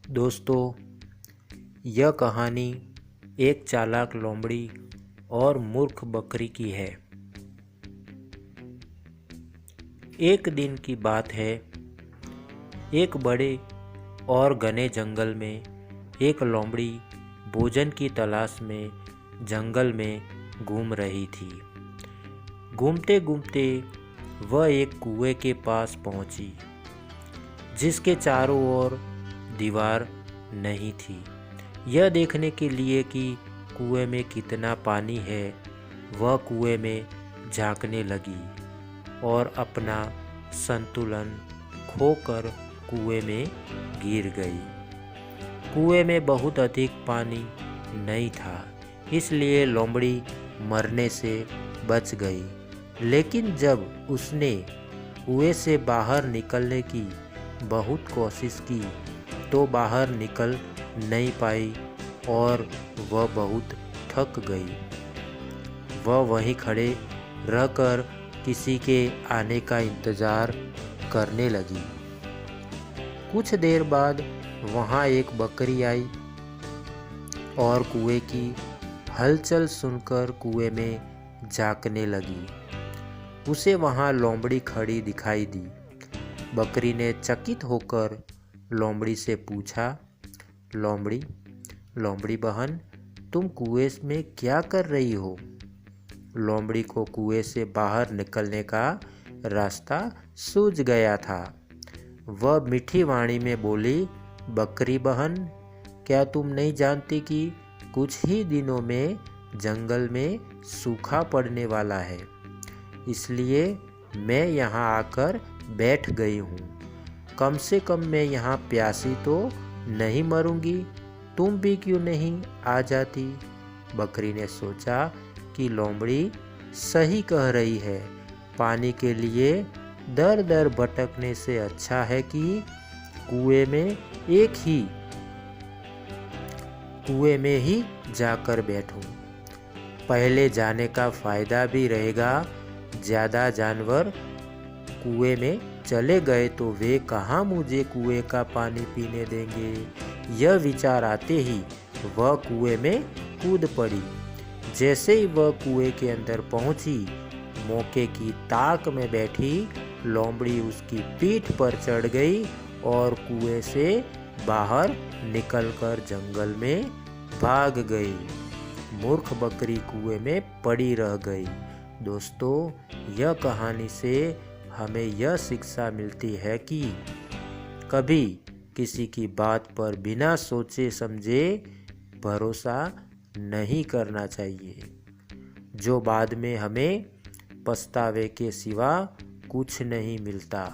दोस्तों, यह कहानी एक चालाक लोमड़ी और मूर्ख बकरी की है। एक दिन की बात है। एक बड़े और घने जंगल में एक लोमड़ी भोजन की तलाश में जंगल में घूम रही थी। घूमते घूमते वह एक कुएं के पास पहुंची, जिसके चारों ओर दीवार नहीं थी। यह देखने के लिए कि कुएं में कितना पानी है, वह कुएं में झांकने लगी और अपना संतुलन खोकर कुएं में गिर गई। कुएं में बहुत अधिक पानी नहीं था, इसलिए लोमड़ी मरने से बच गई। लेकिन जब उसने कुएं से बाहर निकलने की बहुत कोशिश की तो बाहर निकल नहीं पाई और वह बहुत थक गई। वह वहीं खड़े रहकर किसी के आने का इंतज़ार करने लगी। कुछ देर बाद वहाँ एक बकरी आई और कुएं की हलचल सुनकर कुएं में झांकने लगी। उसे वहाँ लोमड़ी खड़ी दिखाई दी। बकरी ने चकित होकर लोमड़ी से पूछा, लोमड़ी बहन, तुम कुएं में क्या कर रही हो? लोमड़ी को कुएं से बाहर निकलने का रास्ता सूझ गया था। वह मीठी वाणी में बोली, बकरी बहन, क्या तुम नहीं जानती कि कुछ ही दिनों में जंगल में सूखा पड़ने वाला है, इसलिए मैं यहाँ आकर बैठ गई हूँ। कम से कम मैं यहाँ प्यासी तो नहीं मरूंगी, तुम भी क्यों नहीं आ जाती? बकरी ने सोचा कि लोमड़ी सही कह रही है। पानी के लिए दर दर भटकने से अच्छा है कि कुएं में ही जाकर बैठूं। पहले जाने का फायदा भी रहेगा। ज़्यादा जानवर कुएं में चले गए तो वे कहाँ मुझे कुएं का पानी पीने देंगे। यह विचार आते ही वह कुएं में कूद पड़ी। जैसे ही वह कुएं के अंदर पहुंची, मौके की ताक में बैठी लोमड़ी उसकी पीठ पर चढ़ गई और कुएं से बाहर निकलकर जंगल में भाग गई। मूर्ख बकरी कुएं में पड़ी रह गई। दोस्तों, यह कहानी से हमें यह शिक्षा मिलती है कि कभी किसी की बात पर बिना सोचे समझे भरोसा नहीं करना चाहिए, जो बाद में हमें पछतावे के सिवा कुछ नहीं मिलता।